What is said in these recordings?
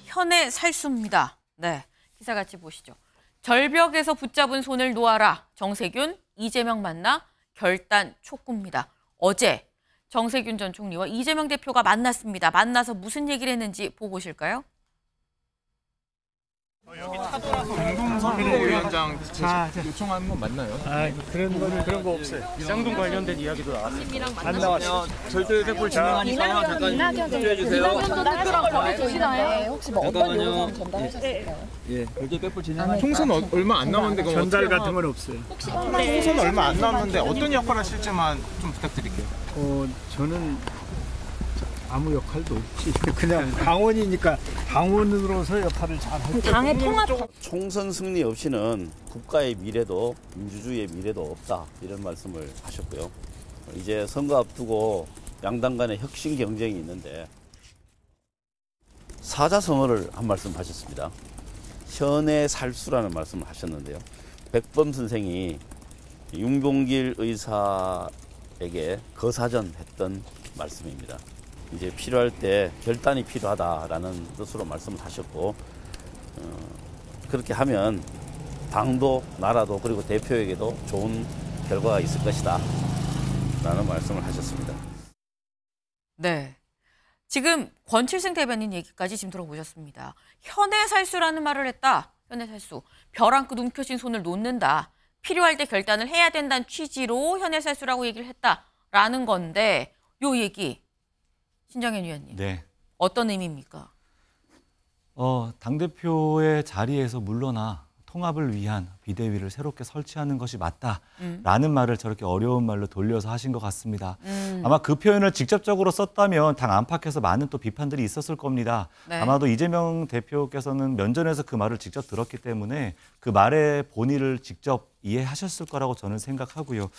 현의 살수입니다. 네, 기사 같이 보시죠. 절벽에서 붙잡은 손을 놓아라. 정세균, 이재명 만나 결단 촉구입니다. 어제 정세균 전 총리와 이재명 대표가 만났습니다. 만나서 무슨 얘기를 했는지 보고 오실까요? 여기 타돌아서 공동선거위원장 요청한 건 맞나요? 그런 거 없어요. 비상등 관련된 이야기도 나왔어요. 안 나왔어요. 절대 백불 진행하니까요. 잠깐 협조해 주세요. 전달하실 거라고 보시나요? 혹시 뭐 어떤 요청 전달하셨을까요? 예, 절대 백불 진행하니까. 총선 얼마 안 남았는데 그럼 전달 같은 건 없어요. 총선 얼마 안 남았는데 어떤 역할을 하실지만 좀 부탁드릴게요. 저는 아무 역할도 없지. 그냥 당원이니까 당원으로서 역할을 잘 할 거예요. 당의 통합. 총선 승리 없이는 국가의 미래도 민주주의의 미래도 없다, 이런 말씀을 하셨고요. 이제 선거 앞두고 양당 간의 혁신 경쟁이 있는데 사자성어를 한 말씀 하셨습니다. 현의 살수라는 말씀을 하셨는데요. 백범 선생이 윤봉길 의사에게 거사전했던 말씀입니다. 이제 필요할 때 결단이 필요하다라는 뜻으로 말씀을 하셨고, 그렇게 하면 당도 나라도 그리고 대표에게도 좋은 결과가 있을 것이다 라는 말씀을 하셨습니다. 네, 지금 권칠승 대변인 얘기까지 지금 들어보셨습니다. 현의 살수라는 말을 했다. 현의 살수. 벼 안고 움켜쥔 손을 놓는다. 필요할 때 결단을 해야 된다는 취지로 현의 살수라고 얘기를 했다라는 건데, 요 얘기 신정현 위원님, 네. 어떤 의미입니까? 당대표의 자리에서 물러나 통합을 위한 비대위를 새롭게 설치하는 것이 맞다라는 말을 저렇게 어려운 말로 돌려서 하신 것 같습니다. 아마 그 표현을 직접적으로 썼다면 당 안팎에서 많은 또 비판들이 있었을 겁니다. 네. 아마도 이재명 대표께서는 면전에서 그 말을 직접 들었기 때문에 그 말의 본의를 직접 이해하셨을 거라고 저는 생각하고요.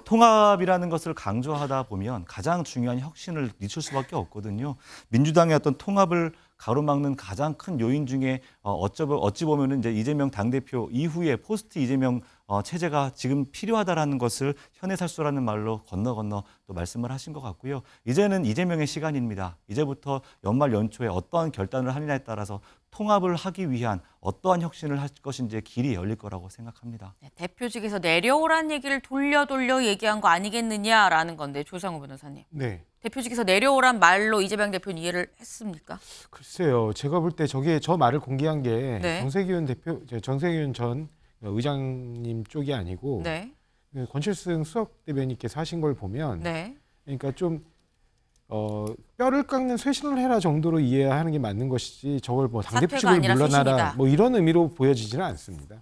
통합이라는 것을 강조하다 보면 가장 중요한 혁신을 늦출 수밖에 없거든요. 민주당의 어떤 통합을 가로막는 가장 큰 요인 중에 어찌 보면은 이제 이재명 당대표 이후에 포스트 이재명 체제가 지금 필요하다라는 것을 현의 살수라는 말로 건너 또 말씀을 하신 것 같고요. 이제는 이재명의 시간입니다. 이제부터 연말 연초에 어떠한 결단을 하느냐에 따라서 통합을 하기 위한 어떠한 혁신을 할 것인지의 길이 열릴 거라고 생각합니다. 네, 대표직에서 내려오란 얘기를 돌려 얘기한 거 아니겠느냐라는 건데, 조상우 변호사님. 네. 대표직에서 내려오란 말로 이재명 대표는 이해를 했습니까? 글쎄요. 제가 볼 때 저 말을 공개한 게 네. 정세균 전 의장님 쪽이 아니고 네. 권칠승 수석 대변인께서 하신 걸 보면 네. 그러니까 좀 뼈를 깎는 쇄신을 해라 정도로 이해하는 게 맞는 것이지 저걸 뭐 당대표직을 물러나라 쇄신이다. 뭐 이런 의미로 보여지지는 않습니다.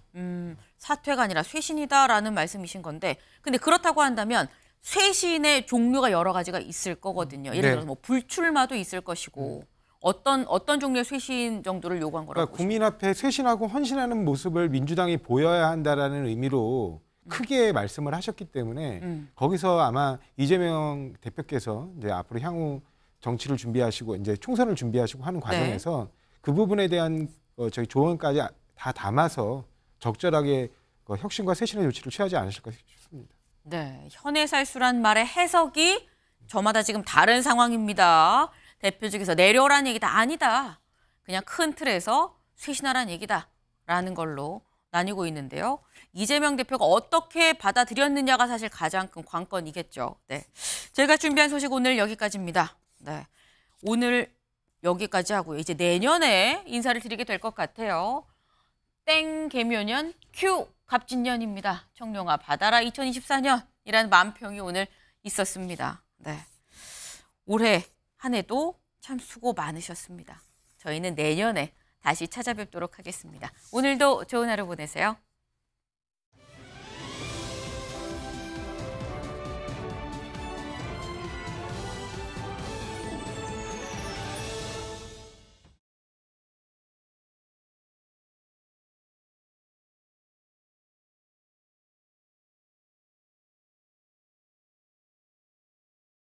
사퇴가 아니라 쇄신이다라는 말씀이신 건데, 근데 그렇다고 한다면 쇄신의 종류가 여러 가지가 있을 거거든요. 예를 네. 들어서 뭐 불출마도 있을 것이고, 어떤 종류의 쇄신 정도를 요구한 거라고 그러니까 국민 앞에 쇄신하고 헌신하는 모습을 민주당이 보여야 한다라는 의미로 크게 말씀을 하셨기 때문에 거기서 아마 이재명 대표께서 이제 앞으로 향후 정치를 준비하시고 이제 총선을 준비하시고 하는 과정에서 네. 그 부분에 대한 저희 조언까지 다 담아서 적절하게 혁신과 쇄신의 조치를 취하지 않으실까 싶습니다. 네, 현의 살수란 말의 해석이 저마다 지금 다른 상황입니다. 대표직에서 내려오라는 얘기다. 아니다. 그냥 큰 틀에서 쇄신하라는 얘기다라는 걸로 나뉘고 있는데요. 이재명 대표가 어떻게 받아들였느냐가 사실 가장 큰 관건이겠죠. 네, 저희가 준비한 소식 오늘 여기까지입니다. 네, 오늘 여기까지 하고요. 이제 내년에 인사를 드리게 될 것 같아요. 땡 개묘년 큐 갑진년입니다. 청룡아 받아라 2024년이라는 만평이 오늘 있었습니다. 네, 올해 한 해도 참 수고 많으셨습니다. 저희는 내년에 다시 찾아뵙도록 하겠습니다. 오늘도 좋은 하루 보내세요.